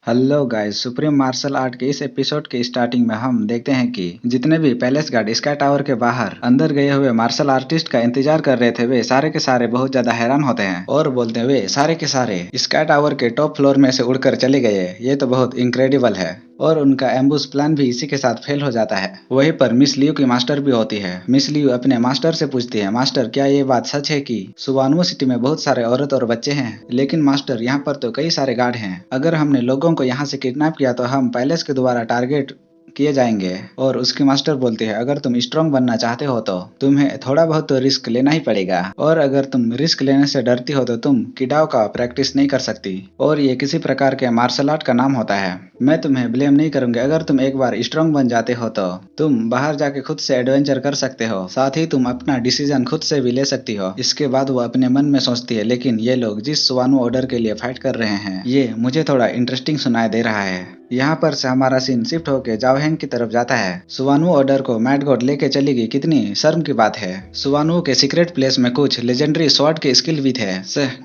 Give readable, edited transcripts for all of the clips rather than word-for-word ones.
Hello guys, supreme martial art के इस episode के स्टार्टिंग में हम देखते हैं कि जितने भी पैलेस गार्ड स्काई टावर के बाहर अंदर गए हुए मार्शल आर्टिस्ट का इंतजार कर रहे थे, वे सारे के सारे बहुत ज्यादा हैरान होते हैं और बोलते हैं वे सारे के सारे स्काई टावर के टॉप फ्लोर में से उड़कर चले गए। ये तो बहुत इनक्रेडिबल है। और उनका एम्बुश प्लान भी इसी के साथ फेल हो जाता है। वहीं पर मिस लियू की मास्टर भी होती है। मिस लियू अपने मास्टर से पूछती है, मास्टर क्या ये बात सच है कि सुबानुओ सिटी में बहुत सारे औरत और बच्चे हैं? लेकिन मास्टर यहाँ पर तो कई सारे गार्ड हैं। अगर हमने लोगों को यहाँ से किडनैप किया तो हम पैलेस के दोबारा टारगेट किए जाएंगे। और उसकी मास्टर बोलती है, अगर तुम स्ट्रांग बनना चाहते हो तो तुम्हें थोड़ा बहुत तो रिस्क लेना ही पड़ेगा, और अगर तुम रिस्क लेने से डरती हो तो तुम किडाओ का प्रैक्टिस नहीं कर सकती, और ये किसी प्रकार के मार्शल आर्ट का नाम होता है। मैं तुम्हें ब्लेम नहीं करूंगी। अगर तुम एक बार स्ट्रांग बन जाते हो तो तुम बाहर जाके खुद से एडवेंचर कर सकते हो, साथ ही तुम अपना डिसीजन खुद से भी ले सकती हो। इसके बाद वो अपने मन में सोचती है, लेकिन ये लोग जिस सुबानुओ ऑर्डर के लिए फाइट कर रहे हैं ये मुझे थोड़ा इंटरेस्टिंग सुनाई दे रहा है। यहाँ पर से हमारा सीन शिफ्ट होके जाओ हैंग की तरफ जाता है। सुबानुओ ऑर्डर को मैड गॉड लेके चली गई, कितनी शर्म की बात है। सुबानुओ के सीक्रेट प्लेस में कुछ लेजेंडरी स्वॉर्ड के स्किल भी थे।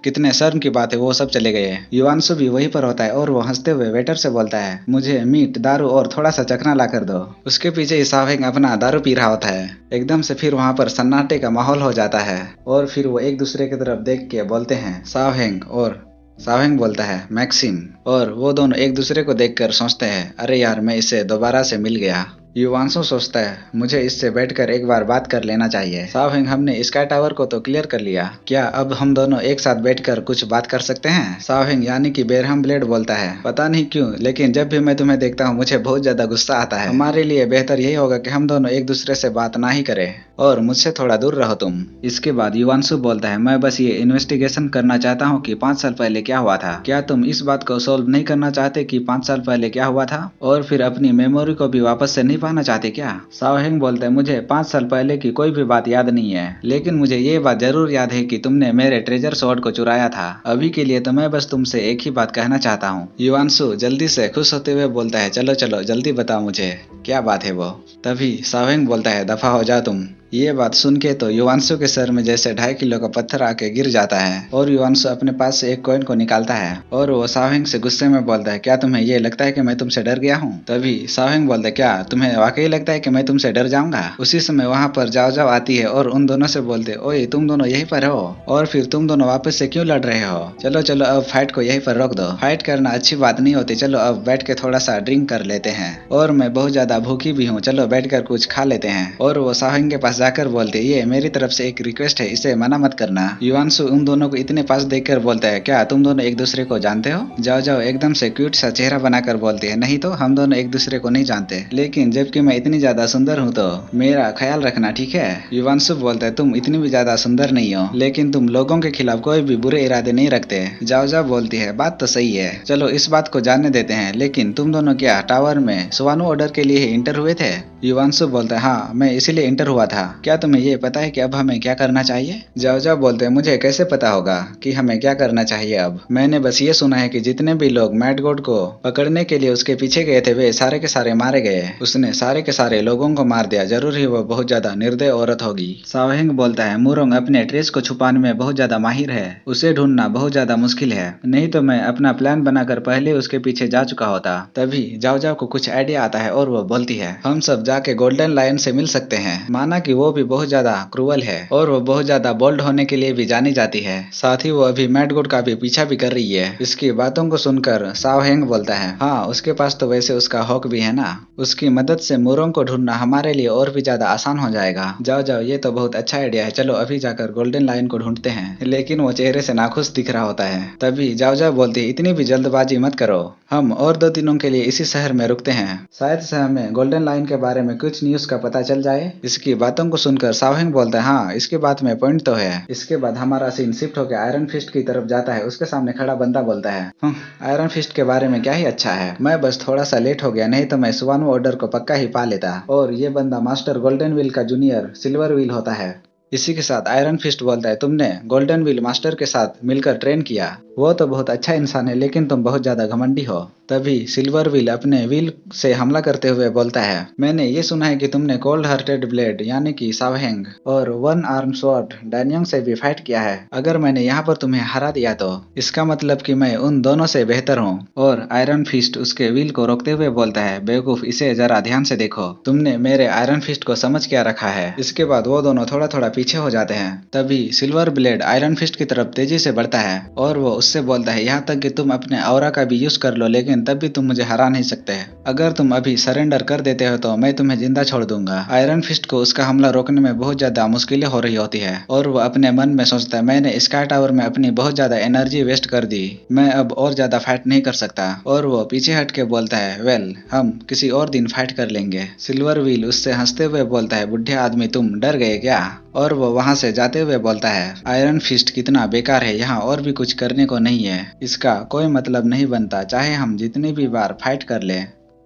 कितने शर्म की बात है, वो सब चले गए। युवांशु भी वहीं पर होता है और वो हंसते हुए वेटर से बोलता है, मुझे मीट, दारू और थोड़ा सा चखना ला कर दो। उसके पीछे ही सावेंग अपना दारू पी रहा होता है। एकदम से फिर वहाँ पर सन्नाटे का माहौल हो जाता है और फिर वो एक दूसरे की तरफ देख के बोलते हैं सावेंग, और सावेंग बोलता है मैक्सिम, और वो दोनों एक दूसरे को देखकर सोचते हैं, अरे यार मैं इससे दोबारा से मिल गया। युवांशु सोचता है, मुझे इससे बैठकर एक बार बात कर लेना चाहिए। सावेंग, हमने स्काई टावर को तो क्लियर कर लिया, क्या अब हम दोनों एक साथ बैठकर कुछ बात कर सकते हैं? सावेंग यानी कि बेरहम ब्लेड बोलता है, पता नहीं क्यों लेकिन जब भी मैं तुम्हें देखता हूँ मुझे बहुत ज्यादा गुस्सा आता है। हमारे लिए बेहतर यही होगा कि हम दोनों एक दूसरे से बात ना ही करें और मुझसे थोड़ा दूर रहो तुम। इसके बाद युवांशु बोलता है, मैं बस ये इन्वेस्टिगेशन करना चाहता हूँ कि 5 साल पहले क्या हुआ था। क्या तुम इस बात को सोल्व नहीं करना चाहते कि 5 साल पहले क्या हुआ था, और फिर अपनी मेमोरी को भी वापस से नहीं पाना चाहते क्या? सावेंग बोलते हैं, मुझे 5 साल पहले की कोई भी बात याद नहीं है, लेकिन मुझे ये बात जरूर याद है कि तुमने मेरे ट्रेजर स्वॉर्ड को चुराया था। अभी के लिए तो मैं बस तुमसे एक ही बात कहना चाहता हूँ। युवांशु जल्दी से खुश होते हुए बोलता है, चलो चलो जल्दी बताओ मुझे क्या बात है वो। तभी सावेंग बोलता है, दफा हो जाओ तुम। ये बात सुन के तो युवांशु के सर में जैसे 2.5 किलो का पत्थर आके गिर जाता है, और युवांशु अपने पास से एक कॉइन को निकालता है और वो सावेंग से गुस्से में बोलता है, क्या तुम्हें ये लगता है कि मैं तुमसे डर गया हूँ? तभी सावेंग बोलता है, क्या तुम्हें वाकई लगता है कि मैं तुमसे डर जाऊंगा? उसी समय वहाँ पर जाओ जाओ आती है और उन दोनों से बोलते, ओए तुम दोनों यहीं पर हो, और फिर तुम दोनों वापस से क्यों लड़ रहे हो? चलो चलो अब फाइट को यहीं पर रोक दो, फाइट करना अच्छी बात नहीं होती। चलो अब बैठ के थोड़ा सा ड्रिंक कर लेते हैं, और मैं बहुत ज्यादा भूखी भी हूँ, चलो बैठ कर कुछ खा लेते हैं। और वो सावेंग के पास जाकर बोलते, ये मेरी तरफ से एक रिक्वेस्ट है, इसे मना मत करना। युवांशु उन दोनों को इतने पास देखकर बोलता है, क्या तुम दोनों एक दूसरे को जानते हो? जाओ जाओ एकदम से क्यूट सा चेहरा बनाकर बोलती है, नहीं तो हम दोनों एक दूसरे को नहीं जानते, लेकिन जबकि मैं इतनी ज्यादा सुंदर हूँ तो मेरा ख्याल रखना, ठीक है? युवांशु बोलता है, तुम इतनी भी ज्यादा सुंदर नहीं हो, लेकिन तुम लोगों के खिलाफ कोई भी बुरे इरादे नहीं रखते। जाओ जाओ बोलती है, बात तो सही है, चलो इस बात को जानने देते हैं, लेकिन तुम दोनों क्या टावर में सुबानुओ ऑर्डर के लिए ही इंटर हुए थे? युवांशु बोलता है, हाँ मैं इसीलिए इंटर हुआ था। क्या तुम्हें ये पता है कि अब हमें क्या करना चाहिए? जाओ जाओ बोलते हैं, मुझे कैसे पता होगा कि हमें क्या करना चाहिए? अब मैंने बस ये सुना है कि जितने भी लोग मैड गॉड को पकड़ने के लिए उसके पीछे गए थे वे सारे के सारे मारे गए। उसने सारे के सारे लोगों को मार दिया, जरूर ही वो बहुत ज्यादा निर्दय औरत होगी। सावेंग बोलता है, मुरोंग अपने ट्रेस को छुपाने में बहुत ज्यादा माहिर है, उसे ढूंढना बहुत ज्यादा मुश्किल है, नहीं तो मैं अपना प्लान बनाकर पहले उसके पीछे जा चुका होता। तभी जाओ जाओ को कुछ आइडिया आता है और वो बोलती है, हम सब जाके गोल्डन लायन से मिल सकते हैं, माना कि वो भी बहुत ज्यादा क्रूअल है और वो बहुत ज्यादा बोल्ड होने के लिए भी जानी जाती है, साथ ही वो अभी मैड गॉड का भी पीछा भी कर रही है। इसकी बातों को सुनकर सावेंग बोलता है, हाँ उसके पास तो वैसे उसका हॉक भी है ना, उसकी मदद से मुरोंग को ढूंढना हमारे लिए और भी ज्यादा आसान हो जाएगा। जाओ जाओ ये तो बहुत अच्छा आइडिया है, चलो अभी जाकर गोल्डन लायन को ढूंढते हैं। लेकिन वो चेहरे से नाखुश दिख रहा होता है। तभी जाओ जाओ बोलती है, इतनी भी जल्दबाजी मत करो, हम और 2 दिनों के लिए इसी शहर में रुकते हैं, शायद से हमें गोल्डन लाइन के बारे में कुछ न्यूज का पता चल जाए। इसकी बातों को सुनकर सावेंग बोलता है, हाँ इसके बात में पॉइंट तो है। इसके बाद हमारा सीन शिफ्ट होकर आयरन फिस्ट की तरफ जाता है। उसके सामने खड़ा बंदा बोलता है, आयरन फिस्ट के बारे में क्या ही अच्छा है, मैं बस थोड़ा सा लेट हो गया, नहीं तो मैं सुबानुओ ऑर्डर को पक्का ही पा लेता। और ये बंदा मास्टर गोल्डन व्हील का जूनियर सिल्वर व्हील होता है। इसी के साथ आयरन फिस्ट बोलता है, तुमने गोल्डन व्हील मास्टर के साथ मिलकर ट्रेन किया, वो तो बहुत अच्छा इंसान है, लेकिन तुम बहुत ज्यादा घमंडी हो। तभी सिल्वर व्हील अपने व्हील से हमला करते हुए बोलता है, मैंने ये सुना है कि तुमने कोल्ड हार्टेड ब्लेड यानी कि सावहेंग और वन आर्म स्वॉर्ड डैन्योंग से भी फाइट किया है। अगर मैंने यहाँ पर तुम्हें हरा दिया तो इसका मतलब कि मैं उन दोनों से बेहतर हूँ। और आयरन फिस्ट उसके व्हील को रोकते हुए बोलता है, बेवकूफ, इसे जरा ध्यान से देखो, तुमने मेरे आयरन फिस्ट को समझ क्या रखा है। इसके बाद वो दोनों थोड़ा थोड़ा पीछे हो जाते हैं। तभी सिल्वर ब्लेड आयरन फिस्ट की तरफ तेजी से बढ़ता है और वो उससे बोलता है, यहाँ तक कि तुम अपने ऑरा का भी यूज कर लो, लेकिन तब भी तुम मुझे हरा नहीं सकते। अगर तुम अभी सरेंडर कर देते हो तो मैं तुम्हें जिंदा छोड़ दूंगा। आयरन फिस्ट को उसका हमला रोकने में बहुत ज्यादा मुश्किलें हो रही होती है और वो अपने मन में सोचता है, मैंने स्काई टावर में अपनी बहुत ज्यादा एनर्जी वेस्ट कर दी, मैं अब और ज्यादा फाइट नहीं कर सकता। और वो पीछे हट के बोलता है, वेल, हम किसी और दिन फाइट कर लेंगे। सिल्वर व्हील उससे हंसते हुए बोलता है, बुढ़े आदमी, तुम डर गए क्या? और वो वहां से जाते हुए बोलता है, आयरन फिस्ट कितना बेकार है, यहाँ और भी कुछ करने को नहीं है, इसका कोई मतलब नहीं बनता, चाहे हम जितनी भी बार फाइट कर ले,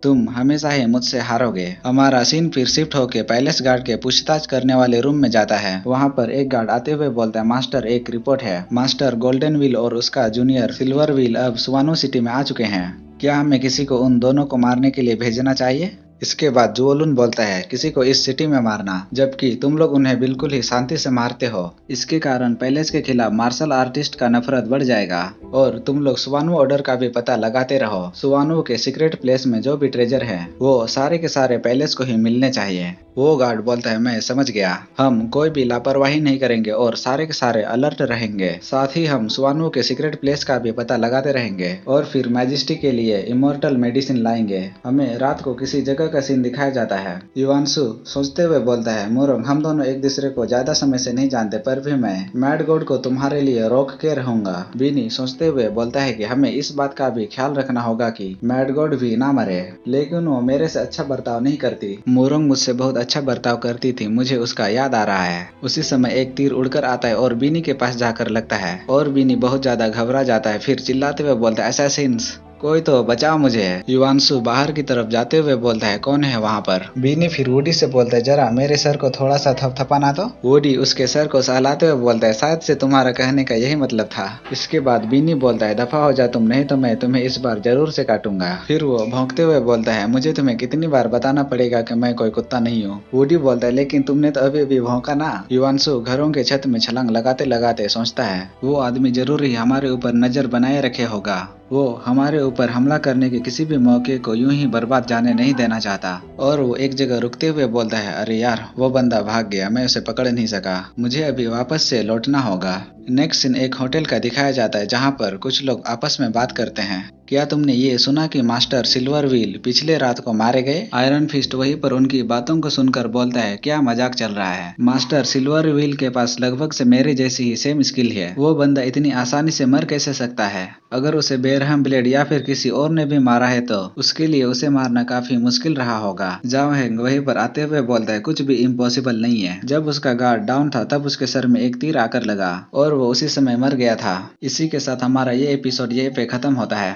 तुम हमेशा ही मुझसे हारोगे। हमारा सीन फिर शिफ्ट होके पैलेस गार्ड के पूछताछ करने वाले रूम में जाता है। वहाँ पर एक गार्ड आते हुए बोलता है, मास्टर, एक रिपोर्ट है। मास्टर गोल्डन व्हील और उसका जूनियर सिल्वर व्हील अब सुवानो सिटी में आ चुके हैं। क्या हमें किसी को उन दोनों को मारने के लिए भेजना चाहिए? इसके बाद जुओलुन बोलता है, किसी को इस सिटी में मारना, जबकि तुम लोग उन्हें बिल्कुल ही शांति से मारते हो, इसके कारण पैलेस के खिलाफ मार्शल आर्टिस्ट का नफरत बढ़ जाएगा और तुम लोग सुवानु ऑर्डर का भी पता लगाते रहो। सुवानु के सीक्रेट प्लेस में जो भी ट्रेजर है वो सारे के सारे पैलेस को ही मिलने चाहिए। वो गार्ड बोलता है, मैं समझ गया, हम कोई भी लापरवाही नहीं करेंगे और सारे के सारे अलर्ट रहेंगे। साथ ही हम सुवानु के सीक्रेट प्लेस का भी पता लगाते रहेंगे और फिर मैजेस्टी के लिए इमोर्टल मेडिसिन लाएंगे। हमें रात को किसी जगह का सीन दिखाया जाता है। युवांशु सोचते हुए बोलता है, मोरोंग, हम दोनों एक दूसरे को ज्यादा समय से नहीं जानते, पर भी मैं मैड गॉड को तुम्हारे लिए रोक के रहूंगा। बीनी सोचते हुए बोलता है कि हमें इस बात का भी ख्याल रखना होगा कि मैड गॉड भी ना मरे, लेकिन वो मेरे से अच्छा बर्ताव नहीं करती। मोरोंग मुझसे बहुत अच्छा बर्ताव करती थी, मुझे उसका याद आ रहा है। उसी समय एक तीर उड़कर आता है और बीनी के पास जाकर लगता है और बीनी बहुत ज्यादा घबरा जाता है। फिर चिल्लाते हुए बोलता है, असैसिन्स, कोई तो बचाओ मुझे। युवांशु बाहर की तरफ जाते हुए बोलता है, कौन है वहाँ पर? बीनी फिर वुडी से बोलता है, जरा मेरे सर को थोड़ा सा थपथपाना तो। वुडी उसके सर को सहलाते हुए बोलता है, शायद से तुम्हारा कहने का यही मतलब था। इसके बाद बीनी बोलता है, दफा हो जा तुम, नहीं तो मैं तुम्हें इस बार जरूर से काटूंगा। फिर वो भौंकते हुए बोलता है, मुझे तुम्हें कितनी बार बताना पड़ेगा कि मैं कोई कुत्ता नहीं हूँ। वुडी बोलता है, लेकिन तुमने तो अभी भी भौंका ना। युवांशु घरों के छत में छलांग लगाते लगाते सोचता है, वो आदमी जरूर ही हमारे ऊपर नजर बनाए रखे होगा, वो हमारे ऊपर हमला करने के किसी भी मौके को यूं ही बर्बाद जाने नहीं देना चाहता। और वो एक जगह रुकते हुए बोलता है, अरे यार, वो बंदा भाग गया, मैं उसे पकड़ नहीं सका, मुझे अभी वापस से लौटना होगा। नेक्स्ट सीन एक होटल का दिखाया जाता है जहाँ पर कुछ लोग आपस में बात करते हैं। क्या तुमने ये सुना कि मास्टर सिल्वर व्हील पिछले रात को मारे गए? आयरन फिस्ट वहीं पर उनकी बातों को सुनकर बोलता है, क्या मजाक चल रहा है? मास्टर सिल्वर व्हील के पास लगभग से मेरे जैसी ही सेम स्किल है, वो बंदा इतनी आसानी से मर कैसे सकता है? अगर उसे बेरहम ब्लेड या फिर किसी और ने भी मारा है तो उसके लिए उसे मारना काफी मुश्किल रहा होगा। जाओहेंग वहीं पर आते हुए बोलता है, कुछ भी इम्पॉसिबल नहीं है। जब उसका गार्ड डाउन था तब उसके सर में एक तीर आकर लगा और वो उसी समय मर गया था। इसी के साथ हमारा ये एपिसोड यहीं पे खत्म होता है।